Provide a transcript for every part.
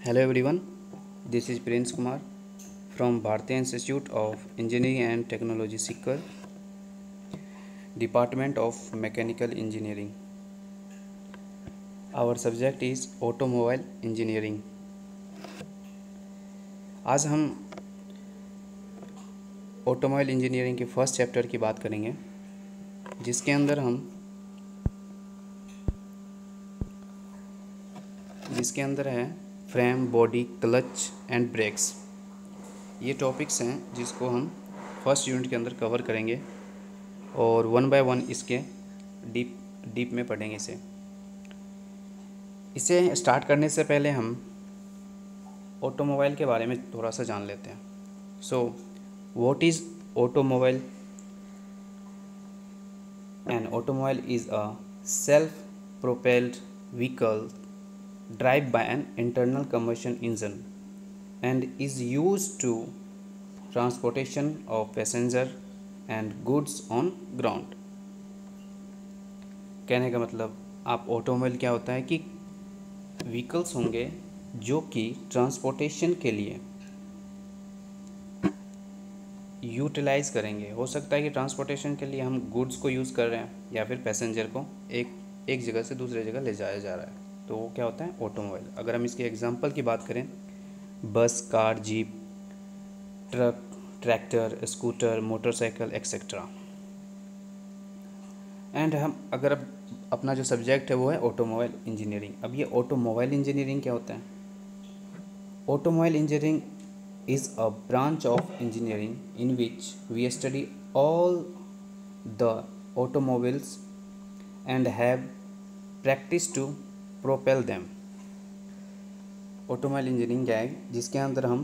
Hello everyone, this is Prince Kumar from Bharatiya Institute of Engineering and Technology Sikar, Department of Mechanical Engineering. Our subject is Automobile Engineering. आज हम automobile engineering के first chapter की बात करेंगे, जिसके अंदर है frame, body, clutch and brakes. ये टॉपिक्स हैं जिसको हम फर्स्ट यूनिट के अंदर कवर करेंगे और वन बाय वन इसके डीप में पढ़ेंगे। इसे स्टार्ट करने से पहले हम ऑटोमोबाइल के बारे में थोड़ा सा जान लेते हैं। So what is automobile? An automobile is a self-propelled vehicle driven by an internal combustion engine and is used to transportation of passenger and goods on ground। कहने का मतलब आप ऑटोमोबाइल क्या होता है कि व्हीकल्स होंगे जो कि ट्रांसपोर्टेशन के लिए यूटिलाइज करेंगे। हो सकता है कि ट्रांसपोर्टेशन के लिए हम गुड्स को यूज़ कर रहे हैं या फिर पैसेंजर को एक जगह से दूसरे जगह ले जाया जा रहा है, तो वो क्या होता है? ऑटोमोबाइल। अगर हम इसके एग्जांपल की बात करें, बस, car, jeep, truck, tractor, scooter, motorcycle etcetera. And हम अगर अब अपना जो सब्जेक्ट है वो है ऑटोमोबाइल इंजीनियरिंग। अब ये ऑटोमोबाइल इंजीनियरिंग क्या होता है? Automobile engineering is a branch of engineering in which we study all the automobiles and have practice to propel them। Automobile engineering क्या है? जिसके अंदर हम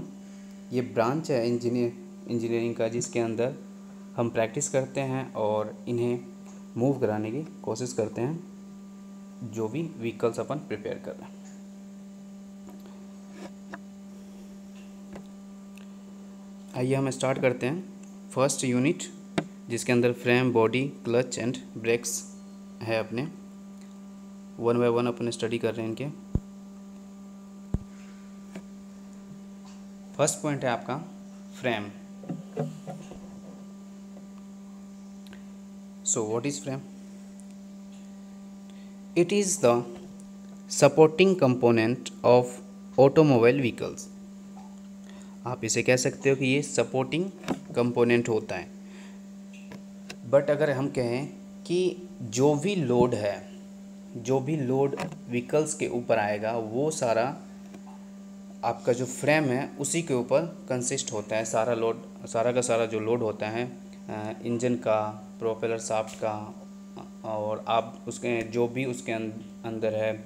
ये ब्रांच है इंजीनियरिंग का, जिसके अंदर हम प्रैक्टिस करते हैं और इन्हें मूव कराने की कोशिश करते हैं, जो भी व्हीकल्स अपन प्रिपेयर कर रहे हैं। आइए हम स्टार्ट करते हैं फर्स्ट यूनिट, जिसके अंदर frame, body, clutch and brakes है। अपने वन बाय वन अपने स्टडी कर रहे हैं इनके। फर्स्ट पॉइंट है आपका frame. So what is frame? It is the supporting component of automobile vehicles. आप इसे कह सकते हो कि ये सपोर्टिंग कंपोनेंट होता है। बट अगर हम कहें कि जो भी लोड व्हीकल्स के ऊपर आएगा, वो सारा आपका जो फ्रेम है उसी के ऊपर कंसिस्ट होता है। सारा का सारा जो लोड होता है इंजन का, प्रोपेलर शाफ्ट का, और आप उसके जो भी उसके अंदर है,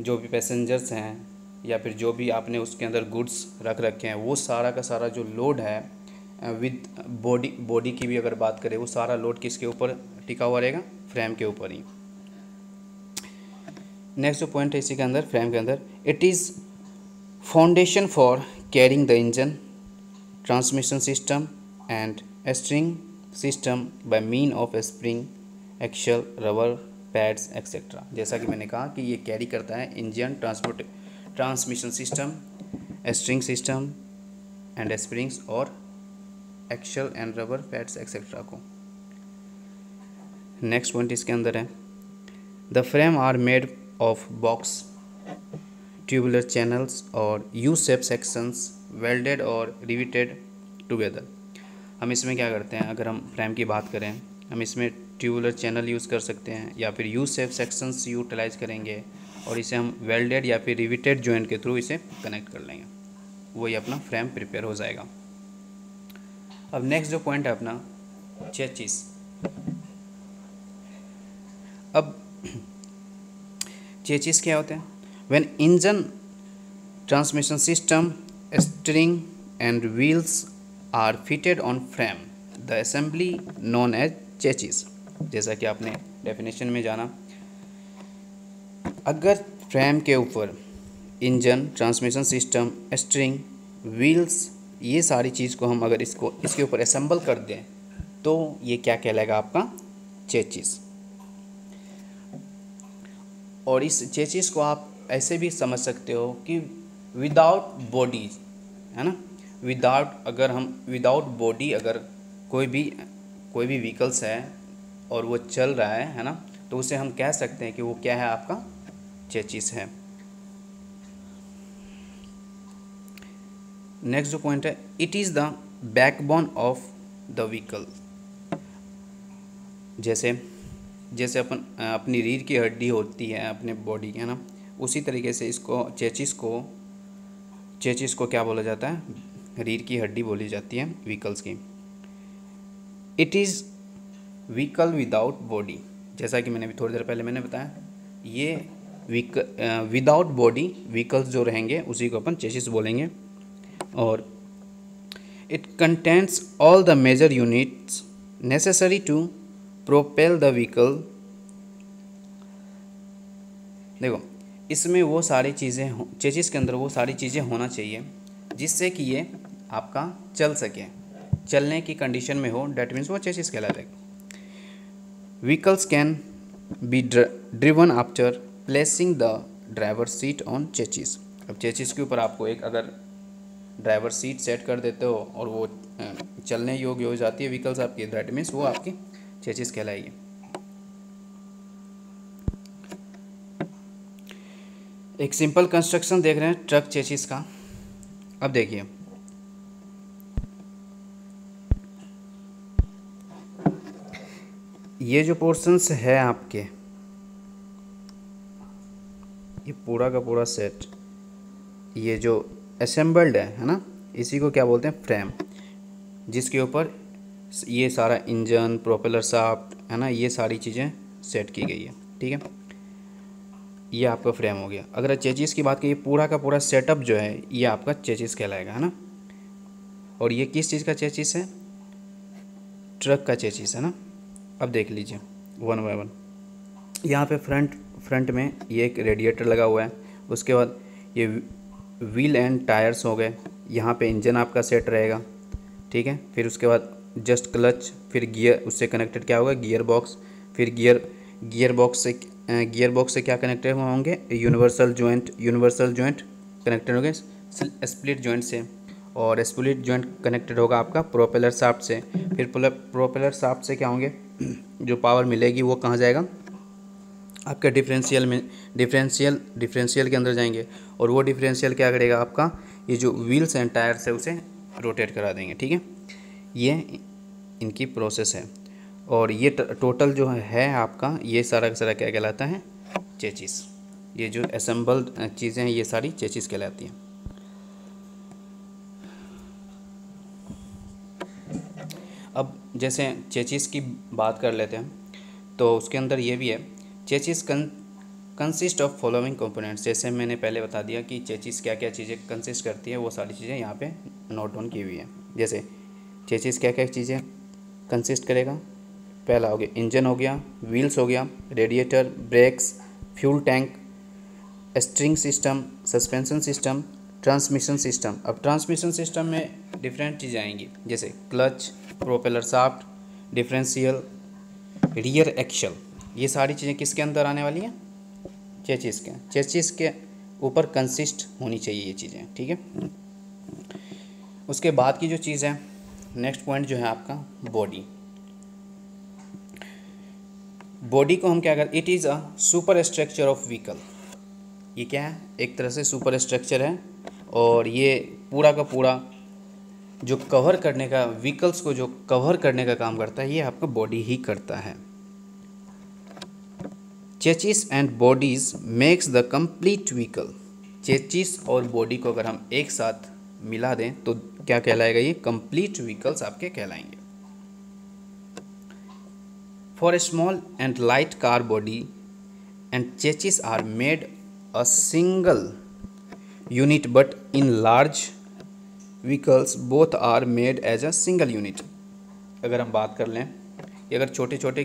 जो भी पैसेंजर्स हैं या फिर जो भी आपने उसके अंदर गुड्स रख रखे हैं, वो सारा का सारा जो लोड है विद बॉडी की भी अगर बात करें, वो सारा लोड किसके ऊपर टिका हुआ रहेगा? फ्रेम के ऊपर ही। नेक्स्ट जो पॉइंट है इसी के अंदर, फ्रेम के अंदर, it is foundation for carrying the engine, transmission system and steering system by mean of spring, axle, rubber, pads etcetera. जैसा कि मैंने कहा कि ये कैरी करता है engine, transmission system, string system and springs और axle and rubber pads etcetera को। नेक्स्ट पॉइंट इसके अंदर है, the frame are made of box, tubular channels और यू शेप सेक्शंस वेल्डेड और रिवेटेड टुगेदर। हम इसमें क्या करते हैं? अगर हम फ्रेम की बात करें, हम इसमें ट्यूबुलर चैनल यूज़ कर सकते हैं या फिर यू शेप सेक्शंस यूटिलाइज करेंगे और इसे हम वेल्डेड या फिर रिवेटेड जॉइंट के थ्रू इसे कनेक्ट कर लेंगे, वही अपना फ्रेम प्रिपेयर हो जाएगा। अब नेक्स्ट जो पॉइंट है अपना चेसिस। अब चेसिस क्या होते हैं? When engine, transmission system, steering and wheels are fitted on frame, the assembly known as chassis. जैसा कि आपने डेफिनेशन में जाना, अगर फ्रेम के ऊपर engine, transmission system, steering, wheels, ये सारी चीज़ को हम अगर इसके ऊपर असेंबल कर दें, तो ये क्या कहलाएगा? आपका चेसिस। और इस चेसिस को आप ऐसे भी समझ सकते हो कि विदाउट बॉडी, है ना, विदाउट बॉडी अगर कोई भी व्हीकल्स है और वो चल रहा है ना, तो उसे हम कह सकते हैं कि वो क्या है, आपका चेसिस है। नेक्स्ट जो पॉइंट है, it is the backbone of the vehicle. जैसे अपन अपनी रीढ़ की हड्डी होती है अपने बॉडी की, है ना, उसी तरीके से इसको चेसिस को क्या बोला जाता है, रीढ़ की हड्डी बोली जाती है व्हीकल्स की। It is vehicle without body, जैसा कि मैंने अभी थोड़ी देर पहले मैंने बताया, ये विदाउट बॉडी व्हीकल्स जो रहेंगे उसी को अपन चेसिस बोलेंगे। और it contents all the major units necessary to propel the vehicle. देखो, इसमें वो सारी चीज़ें चेसिस के अंदर वो सारी चीज़ें होना चाहिए जिससे कि ये आपका चल सके, चलने की कंडीशन में हो, डेट मीन्स वो चेसिस कहलाएगा। Vehicles can be driven after placing the driver seat on chassis. अब चेसिस के ऊपर आपको एक अगर ड्राइवर सीट सेट कर देते हो और वो चलने योग्य हो जाती है व्हीकल्स आपकी, दैट मीन्स वो आपकी चेसिस कहलाएगी। एक सिंपल कंस्ट्रक्शन देख रहे हैं ट्रक चेसिस का। अब देखिए, ये जो पोर्शंस है आपके, ये पूरा का पूरा सेट, ये जो असेंबल्ड है ना, इसी को क्या बोलते हैं, फ्रेम, जिसके ऊपर ये सारा इंजन, प्रोपेलर शाफ्ट, है ना, ये सारी चीज़ें सेट की गई है। ठीक है, ये आपका फ्रेम हो गया। अगर चेसिस की बात करिए, पूरा का पूरा सेटअप जो है ये आपका चेसिस कहलाएगा, है ना। और ये किस चीज़ का चेसिस है, ट्रक का चेसिस है ना। अब देख लीजिए वन बाय वन। यहाँ पे फ्रंट में ये एक रेडिएटर लगा हुआ है, उसके बाद ये व्हील एंड टायर्स हो गए, यहाँ पे इंजन आपका सेट रहेगा। ठीक है, फिर उसके बाद जस्ट क्लच, फिर गियर, उससे कनेक्टेड क्या होगा, गियर बॉक्स, फिर गियर बॉक्स से क्या कनेक्टेड होंगे, यूनिवर्सल जॉइंट कनेक्टेड होंगे स्प्लिट जॉइंट से, और स्प्लिट जॉइंट कनेक्टेड होगा आपका प्रोपेलर शाफ्ट से। फिर प्रोपेलर शाफ्ट से क्या होंगे, जो पावर मिलेगी वो कहाँ जाएगा, आपके डिफरेंशियल के अंदर जाएंगे, और वो डिफरेंशियल क्या करेगा, आपका ये जो व्हील्स एंड टायर्स है उसे रोटेट करा देंगे। ठीक है, ये इनकी प्रोसेस है। और ये टोटल जो है आपका, ये सारा का सारा क्या कहलाता है, चेसिस। ये जो असेंबल्ड चीज़ें हैं ये सारी चेसिस कहलाती हैं। अब जैसे चेसिस की बात कर लेते हैं, तो उसके अंदर ये भी है, chassis consist of following components. जैसे मैंने पहले बता दिया कि चेसिस क्या क्या चीज़ें कंसिस्ट करती है, वो सारी चीज़ें यहाँ पे नोट डाउन की हुई है। जैसे चेसिस क्या क्या चीज़ें कंसिस्ट करेगा, पहला हो गया इंजन हो गया, व्हील्स हो गया, radiator, brakes, fuel tank, steering system, suspension system, transmission system. अब ट्रांसमिशन सिस्टम में डिफरेंट चीज़ें आएंगी, जैसे clutch, propeller shaft, differential, rear axle. ये सारी चीज़ें किसके अंदर आने वाली हैं, चेसिस के ऊपर कंसिस्ट होनी चाहिए ये चीज़ें। ठीक है, उसके बाद की जो चीज़ है, नेक्स्ट पॉइंट जो है आपका बॉडी को हम क्या करते, it is a super structure of vehicle. ये क्या है, एक तरह से सुपर स्ट्रक्चर है, और ये पूरा का पूरा जो कवर करने का, व्हीकल्स को जो कवर करने का काम करता है, ये आपका बॉडी ही करता है। Chassis and bodies makes the complete vehicle. Chassis और बॉडी को अगर हम एक साथ मिला दें तो क्या कहलाएगा, ये कंप्लीट व्हीकल्स आपके कहलाएंगे। For a small and light car body and chassis are made a single unit, but in large vehicles both are made as a single unit. अगर हम बात कर लें कि अगर छोटे छोटे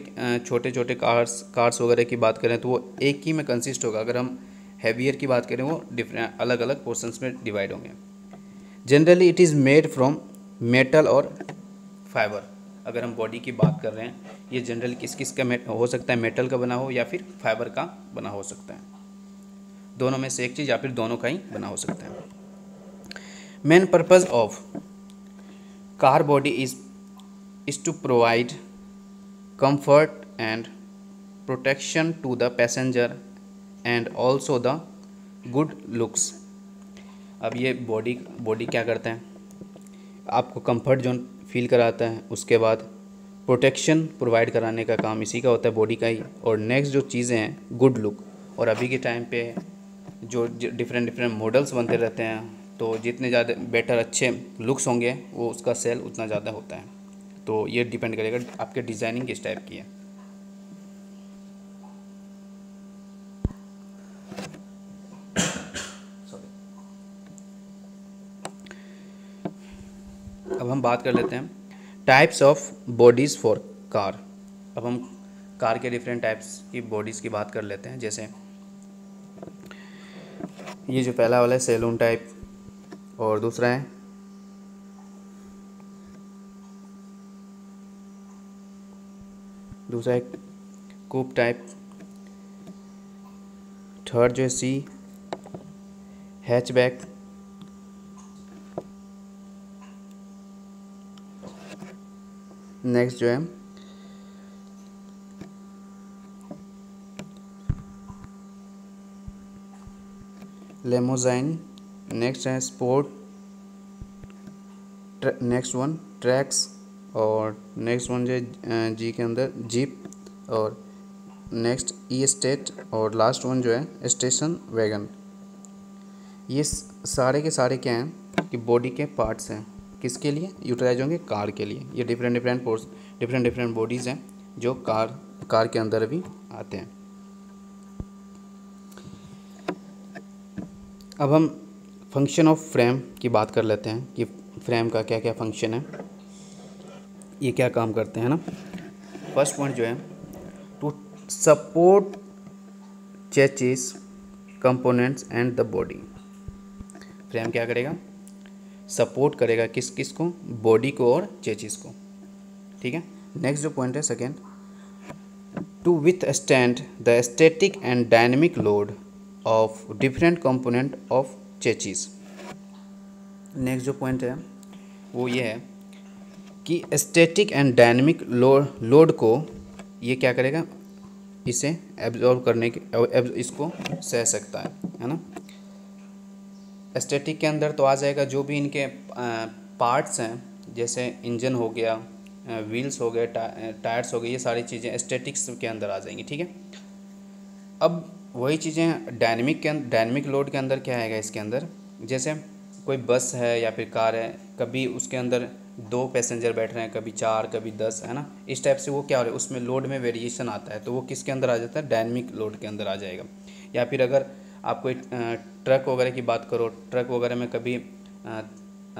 कार्स वगैरह की बात करें तो वो एक ही में कंसिस्ट होगा। अगर हम हैवियर की बात करें वो डिफरेंट अलग अलग पोर्शंस में डिवाइड होंगे। Generally it is made from metal और फाइबर। अगर हम बॉडी की बात कर रहे हैं, ये जनरली किस किस का हो सकता है, मेटल का बना हो या फिर फाइबर का बना हो सकता है, दोनों में से एक चीज़ या फिर दोनों का ही बना हो सकता है। Main purpose of car body is to provide comfort and protection to the passenger and also the good looks। अब ये बॉडी क्या करता है, आपको कंफर्ट जोन फील कराता है, उसके बाद प्रोटेक्शन प्रोवाइड कराने का काम इसी का होता है, बॉडी का ही। और नेक्स्ट जो चीज़ें हैं गुड लुक। और अभी के टाइम पे जो डिफरेंट डिफरेंट मॉडल्स बनते रहते हैं, तो जितने ज़्यादा बेटर अच्छे लुक्स होंगे वो उसका सेल उतना ज़्यादा होता है। तो ये डिपेंड करेगा आपके डिज़ाइनिंग किस टाइप की है। अब हम बात कर लेते हैं types of bodies for car. अब हम कार के डिफरेंट टाइप्स की बॉडीज़ की बात कर लेते हैं। जैसे ये जो पहला वाला है सैलून टाइप, और दूसरा है कूप टाइप, थर्ड जो है सी हैचबैक, नेक्स्ट जो है लेमोजाइन, नेक्स्ट है स्पोर्ट, नेक्स्ट वन ट्रैक्स, और नेक्स्ट वन जो है जी के अंदर जीप, और नेक्स्ट ई स्टेट, और लास्ट वन जो है स्टेशन वैगन। ये सारे के सारे क्या हैं कि बॉडी के पार्ट्स हैं, किसके लिए यूटिलाइज होंगे, कार के लिए। ये डिफरेंट डिफरेंट बॉडीज़ हैं जो कार के अंदर भी आते हैं। अब हम फंक्शन ऑफ फ्रेम की बात कर लेते हैं कि फ्रेम का क्या क्या फंक्शन है, ये क्या काम करते हैं ना। फर्स्ट पॉइंट जो है to support chassis components and the body. Frame क्या करेगा, सपोर्ट करेगा किस किस को, बॉडी को और चेसिस को, ठीक है। नेक्स्ट जो पॉइंट है second, to withstand the static and dynamic load of different component of chassis. Next जो पॉइंट है वो ये है कि स्टैटिक एंड डायनेमिक लोड को ये क्या करेगा, इसे एब्जॉर्व करने के इसको सह सकता है ना। स्टैटिक के अंदर तो आ जाएगा जो भी इनके पार्ट्स हैं, जैसे इंजन हो गया, व्हील्स हो गए, टायर्स हो गए, ये सारी चीज़ें स्टैटिक्स के अंदर आ जाएंगी, ठीक है। अब वही चीज़ें डायनेमिक लोड के अंदर क्या आएगा, इसके अंदर जैसे कोई बस है या फिर कार है, कभी उसके अंदर 2 पैसेंजर बैठ रहे हैं, कभी 4 कभी 10, है ना। इस टाइप से वो क्या हो रहा है, उसमें लोड में वेरिएशन आता है, तो वो किसके अंदर आ जाता है, डायनेमिक लोड के अंदर आ जाएगा। या फिर अगर आप कोई ट्रक वगैरह की बात करो, ट्रक वगैरह में कभी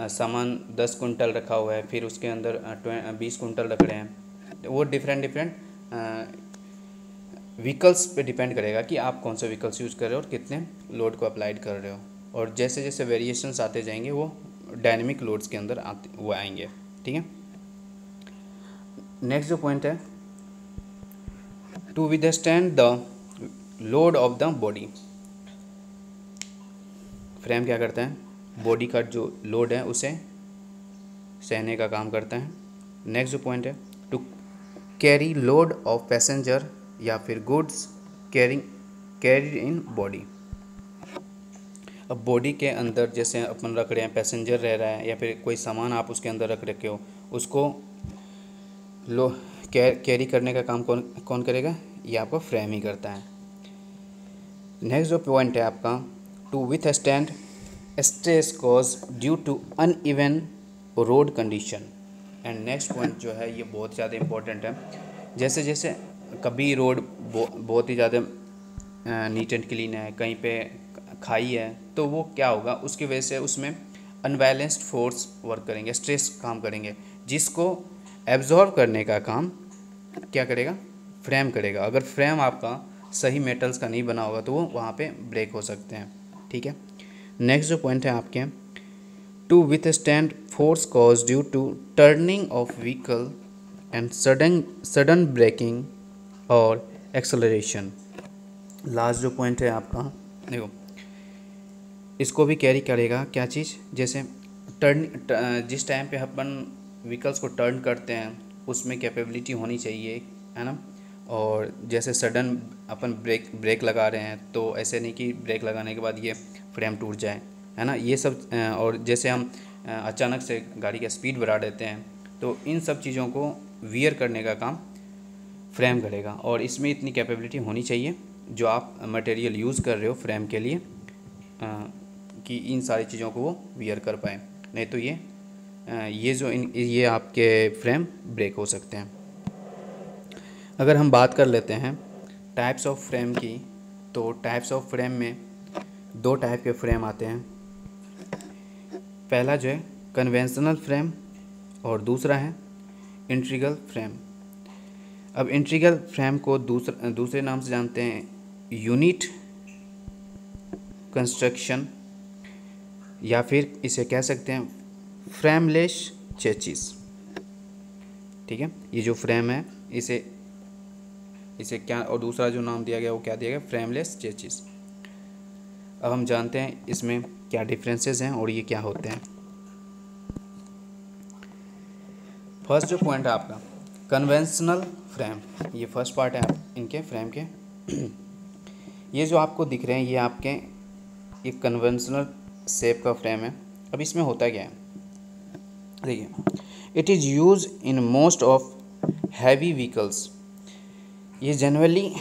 सामान 10 कुंटल रखा हुआ है, फिर उसके अंदर 20 कुंटल रख रहे हैं, तो वो डिफरेंट व्हीकल्स पे डिपेंड करेगा कि आप कौन से व्हीकल्स यूज़ कर रहे हो और कितने लोड को अप्लाइड कर रहे हो। और जैसे जैसे वेरिएशंस आते जाएंगे वो डायनेमिक लोड्स के अंदर वो आएंगे, ठीक है। नेक्स्ट जो पॉइंट है to withstand the load of the body. Frame क्या करता है, बॉडी का जो लोड है उसे सहने का काम करता है। नेक्स्ट जो पॉइंट है to carry load of passenger या फिर गुड्स कैरीड इन बॉडी। अब बॉडी के अंदर जैसे अपन रख रहे हैं, पैसेंजर रह रहा है या फिर कोई सामान आप उसके अंदर रख रखे हो, उसको कैरी करने का काम कौन करेगा, ये आपका फ्रेम ही करता है। नेक्स्ट जो पॉइंट है आपका to withstand stress cause due to uneven road condition. And next point जो है ये बहुत ज़्यादा इम्पोर्टेंट है। जैसे जैसे कभी रोड बहुत ही ज़्यादा नीट एंड क्लीन है, कहीं पे खाई है, तो वो क्या होगा, उसकी वजह से उसमें अनबैलेंस्ड फोर्स वर्क करेंगे, स्ट्रेस काम करेंगे, जिसको एब्जॉर्ब करने का काम क्या करेगा, फ्रेम करेगा। अगर फ्रेम आपका सही मेटल्स का नहीं बना होगा तो वो वहाँ पे ब्रेक हो सकते हैं, ठीक है। नेक्स्ट जो पॉइंट है आपके to withstand force cause due to turning of vehicle and sudden braking और एक्सेलरेशन। लास्ट जो पॉइंट है आपका, देखो इसको भी कैरी करेगा क्या चीज़, जैसे जिस टाइम पे अपन व्हीकल्स को टर्न करते हैं उसमें कैपेबिलिटी होनी चाहिए, है ना। और जैसे सडन अपन ब्रेक लगा रहे हैं तो ऐसे नहीं कि ब्रेक लगाने के बाद ये फ्रेम टूट जाए, है ना। ये सब और जैसे हम अचानक से गाड़ी का स्पीड बढ़ा देते हैं तो इन सब चीज़ों को वियर करने का काम फ्रेम करेगा। और इसमें इतनी कैपेबिलिटी होनी चाहिए जो आप मटेरियल यूज़ कर रहे हो फ्रेम के लिए, कि इन सारी चीज़ों को वो वियर कर पाए, नहीं तो ये आपके फ्रेम ब्रेक हो सकते हैं। अगर हम बात कर लेते हैं टाइप्स ऑफ फ्रेम की, तो टाइप्स ऑफ फ्रेम में 2 टाइप के फ्रेम आते हैं। पहला जो है कन्वेंशनल फ्रेम और दूसरा है इंटीग्रल फ्रेम। अब इंटीग्रल फ्रेम को दूसरे नाम से जानते हैं यूनिट कंस्ट्रक्शन, या फिर इसे कह सकते हैं फ्रेमलेस चेसिस। ठीक है, ये जो फ्रेम है इसे क्या, और दूसरा जो नाम दिया गया वो क्या दिया गया, फ्रेमलेस चेसिस। अब हम जानते हैं इसमें क्या डिफरेंसेस हैं और ये क्या होते हैं। फर्स्ट जो पॉइंट है आपका कन्वेंशनल फ्रेम, ये फर्स्ट पार्ट है इनके फ्रेम के। ये जो आपको दिख रहे हैं ये आपके एक कन्वेंशनल शेप का फ्रेम है। अब इसमें होता क्या है, देखिए, it is use in most of heavy vehicles. ये जनरली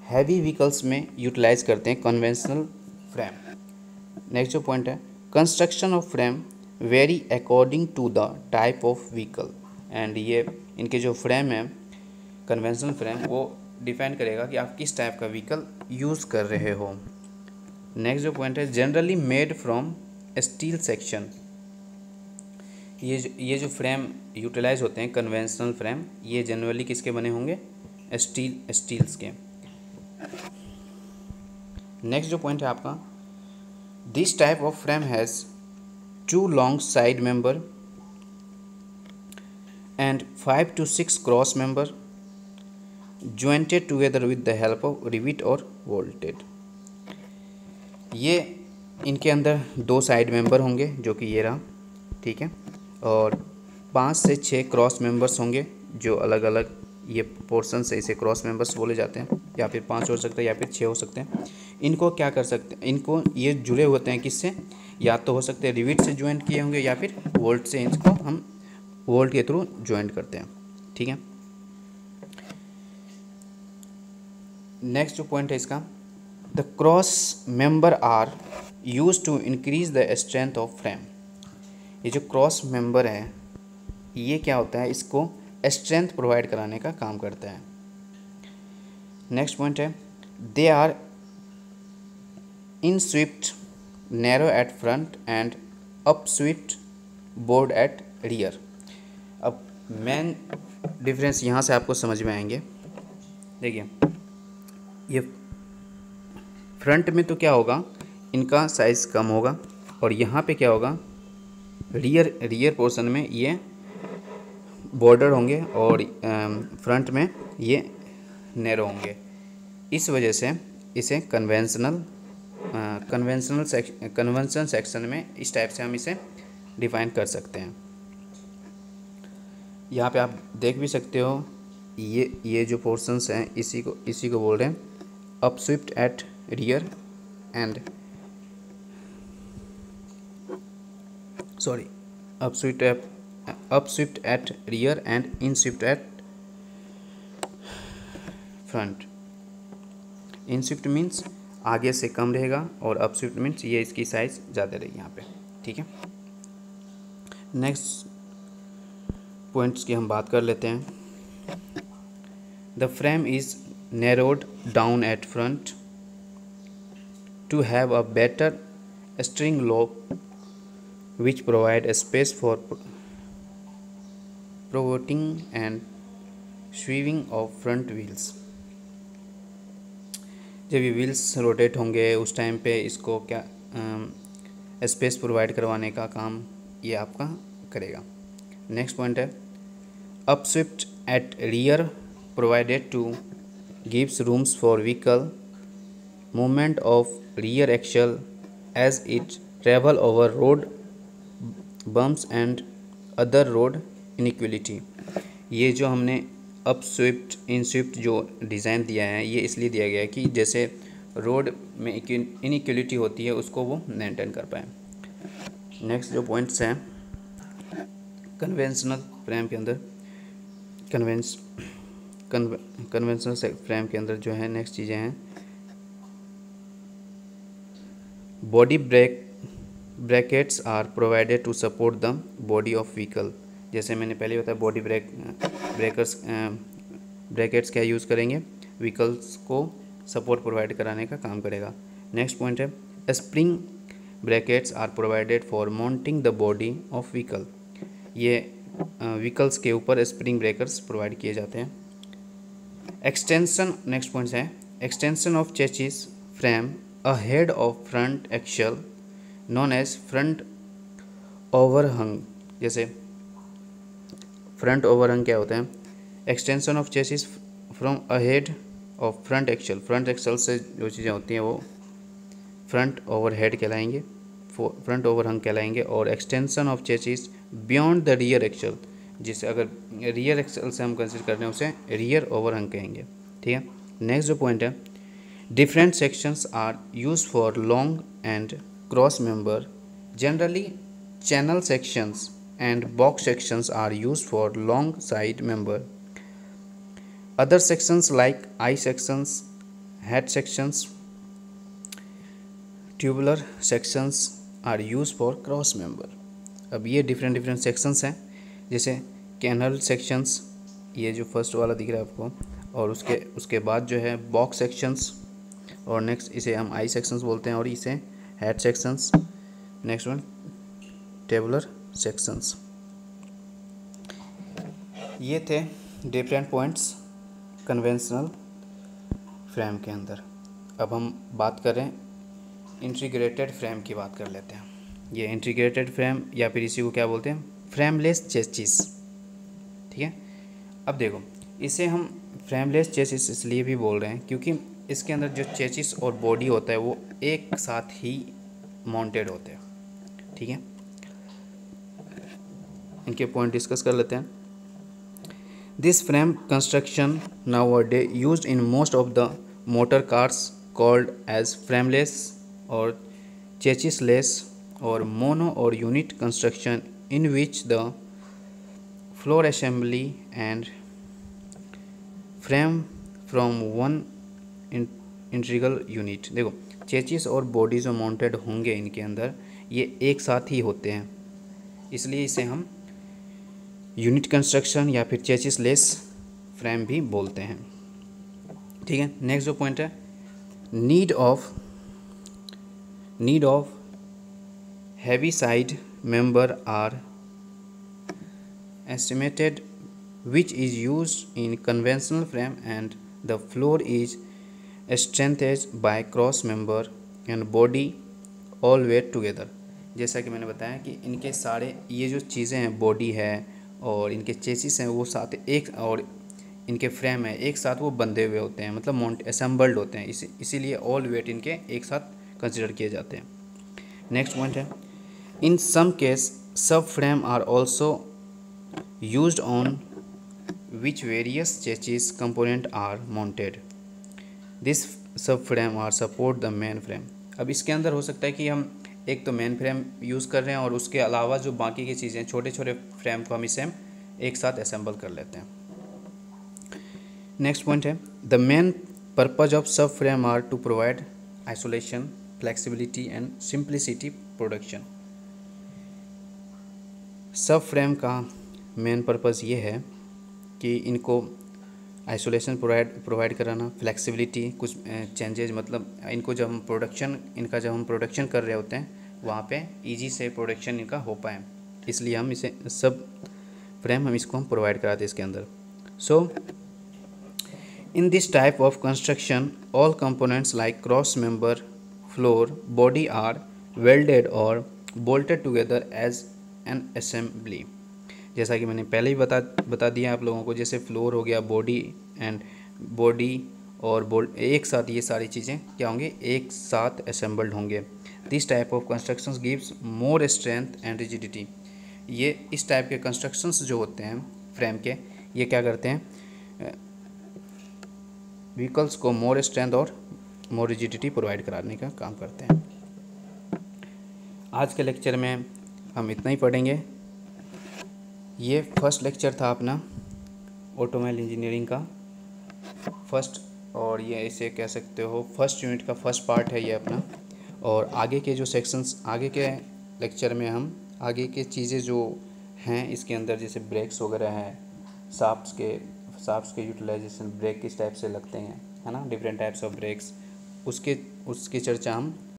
हैवी व्हीकल्स में यूटिलाइज करते हैं कन्वेंशनल फ्रेम। नेक्स्ट जो पॉइंट है construction of frame vary according to the type of vehicle. And ये इनके जो फ्रेम है कन्वेंशनल फ्रेम वो डिफाइन करेगा कि आप किस टाइप का व्हीकल यूज़ कर रहे हो। नेक्स्ट जो पॉइंट है generally made from steel section. ये जो फ्रेम यूटिलाइज होते हैं कन्वेंशनल फ्रेम, ये जनरली किसके बने होंगे, स्टील्स के। नेक्स्ट जो पॉइंट है आपका this type of frame has 2 long side member and 5 to 6 cross member jointed together with the help of rivet or bolted। ये इनके अंदर 2 साइड मेंबर होंगे जो कि ये रहा, ठीक है, और 5 से 6 क्रॉस मेंबर्स होंगे जो अलग अलग ये पोर्शन से इसे क्रॉस मेंबर्स बोले जाते हैं, या फिर 5 हो सकते हैं या फिर 6 हो सकते हैं। इनको क्या कर सकते हैं, इनको ये जुड़े होते हैं किससे, या तो हो सकते हैं रिविट से ज्वाइंट किए होंगे या फिर बोल्ट से इनको हम वोल्ट के थ्रू ज्वाइंट करते हैं, ठीक है। नेक्स्ट जो पॉइंट है इसका the cross member are use to increase the strength of frame. ये जो क्रॉस मेंबर है ये क्या होता है, इसको स्ट्रेंथ प्रोवाइड कराने का काम करता है। नेक्स्ट पॉइंट है they are inswept narrow at front and upswept broad at rear. अब मेन डिफरेंस यहाँ से आपको समझ में आएंगे। देखिए ये फ्रंट में तो क्या होगा, इनका साइज़ कम होगा, और यहाँ पे क्या होगा, रियर पोर्शन में ये बॉर्डर होंगे और फ्रंट में ये नैरो होंगे। इस वजह से इसे कन्वेंशन सेक्शन में इस टाइप से हम इसे डिफाइन कर सकते हैं। यहाँ पे आप देख भी सकते हो ये जो पोर्शंस हैं इसी को बोल रहे हैं upswept at rear and upswept at rear and inswept at front. Inswept means आगे से कम रहेगा और अप स्विफ्ट मीन्स ये इसकी साइज़ ज़्यादा रहेगी यहाँ पे, ठीक है। नेक्स्ट पॉइंट्स की हम बात कर लेते हैं। The frame is narrowed down at front to have a better string lock which provide space for pivoting and swivelling of front wheels. जब ये व्हील्स रोटेट होंगे उस टाइम पे इसको क्या स्पेस प्रोवाइड करवाने का काम ये आपका करेगा। नेक्स्ट पॉइंट है upswift at rear provided to gives rooms for vehicle movement of rear axle as it travel over road bumps and other road inequality. ये जो हमने अप स्विफ्ट इन स्विफ्ट जो डिज़ाइन दिया है ये इसलिए दिया गया है कि जैसे रोड में इनइक्वलिटी होती है उसको वो मेंटेन कर पाए। नेक्स्ट जो पॉइंट्स हैं कन्वेंशनल फ्रेम के अंदर कन्वेंशनल फ्रेम के अंदर जो है नेक्स्ट चीज़ें हैं body brackets are provided to support the body of vehicle. जैसे मैंने पहले बताया बॉडी ब्रैकेट्स क्या यूज़ करेंगे, व्हीकल्स को सपोर्ट प्रोवाइड कराने का काम करेगा। नेक्स्ट पॉइंट है spring brackets are provided for mounting the body of vehicle. ये व्हीकल्स के ऊपर स्प्रिंग ब्रेकर्स प्रोवाइड किए जाते हैं। एक्सटेंशन नेक्स्ट पॉइंट है extension of chassis frame ahead of front axle known as front ओवरहंग। जैसे फ्रंट ओवरहंग क्या होता है, extension of chassis from ahead of front axle से जो चीज़ें होती हैं वो फ्रंट ओवरहेड कहलाएंगे, फ्रंट ओवरहंग कहलाएंगे। और extension of chassis beyond the rear axle, जिसे अगर रियर एक्सल से हम कंसिडर कर रहे हैं उसे रियर ओवरहंग कहेंगे। ठीक है। नेक्स्ट जो पॉइंट है different sections are use for long and cross member. Generally channel sections and box sections are use for long side member. Other sections like I sections, head sections, tubular sections are use for cross member. अब ये different sections हैं, जैसे canal sections, ये जो first वाला दिख रहा है आपको, और उसके बाद जो है बॉक्स सेक्शंस, और नेक्स्ट इसे हम आई सेक्शंस बोलते हैं और इसे head sections. Next one tabular sections. ये थे डिफरेंट पॉइंट्स कन्वेंशनल फ्रेम के अंदर। अब हम बात करें इंटीग्रेटेड फ्रेम की बात कर लेते हैं। ये इंटीग्रेटेड फ्रेम या फिर इसी को क्या बोलते हैं फ्रेमलेस चेसिस। ठीक है। अब देखो इसे हम फ्रेमलेस चेसिस इसलिए भी बोल रहे हैं क्योंकि इसके अंदर जो चेसिस और बॉडी होता है वो एक साथ ही माउंटेड होते हैं। ठीक है। इनके पॉइंट डिस्कस कर लेते हैं। This frame construction nowadays used in most of the motor cars called as frameless और चेसिसलेस और मोनो और unit construction in which the floor assembly and frame from one integral unit। देखो chassis और body जो mounted होंगे इनके अंदर ये एक साथ ही होते हैं, इसलिए इसे हम यूनिट कंस्ट्रक्शन या फिर चेसिस लेस फ्रेम भी बोलते हैं। ठीक है। नेक्स्ट जो पॉइंट है need of heavy side member are estimated which is used in conventional frame and the floor is strengthened by cross member and body all weight together। जैसा कि मैंने बताया कि इनके सारे ये जो चीज़ें हैं बॉडी है और इनके चेसिस हैं वो साथ एक और इनके फ्रेम है एक साथ वो बंधे हुए होते हैं, मतलब माउंट असेंबल्ड होते हैं, इसीलिए ऑल वेट इनके एक साथ कंसिडर किए जाते हैं। नेक्स्ट पॉइंट है In some case, subframe are also used on which various chassis components are mounted. This subframe are support the main frame। अब इसके अंदर हो सकता है कि हम एक तो मेन फ्रेम यूज़ कर रहे हैं और उसके अलावा जो बाकी की चीज़ें छोटे छोटे फ्रेम को हम इसे एक साथ असेंबल कर लेते हैं। नेक्स्ट पॉइंट है the main purpose of sub frame are to provide isolation, flexibility and simplicity production. Sub frame का मेन पर्पज़ ये है कि इनको आइसोलेशन प्रोवाइड कराना, फ्लेक्सिबिलिटी, कुछ चेंजेज, मतलब इनको जब हम प्रोडक्शन कर रहे होते हैं वहाँ पे इजी से प्रोडक्शन इनका हो पाए, इसलिए हम इसे सब फ्रेम इसको हम प्रोवाइड कराते हैं इसके अंदर। So in this type of construction all components like cross member, floor, body are welded और bolted together as an assembly. जैसा कि मैंने पहले ही बता दिया आप लोगों को, जैसे फ्लोर हो गया, बॉडी और बोल्ट एक साथ, ये सारी चीज़ें क्या होंगे एक साथ असेंबल्ड होंगे। This type of constructions gives more strength and rigidity. ये इस टाइप के कंस्ट्रक्शंस जो होते हैं फ्रेम के, ये क्या करते हैं, व्हीकल्स को मोर स्ट्रेंथ और मोर रिजिडिटी प्रोवाइड कराने का काम करते हैं। आज के लेक्चर में हम इतना ही पढ़ेंगे। ये फर्स्ट लेक्चर था अपना ऑटोमोबाइल इंजीनियरिंग का फर्स्ट, और ये इसे कह सकते हो फर्स्ट यूनिट का फर्स्ट पार्ट है ये अपना। और आगे के जो सेक्शंस, आगे के लेक्चर में हम आगे के चीज़ें जो हैं इसके अंदर, जैसे ब्रेक्स वगैरह हैं, शाफ्ट्स के यूटिलाइजेशन, ब्रेक किस टाइप से लगते हैं, है ना, डिफरेंट टाइप्स ऑफ ब्रेक्स, उसकी चर्चा हम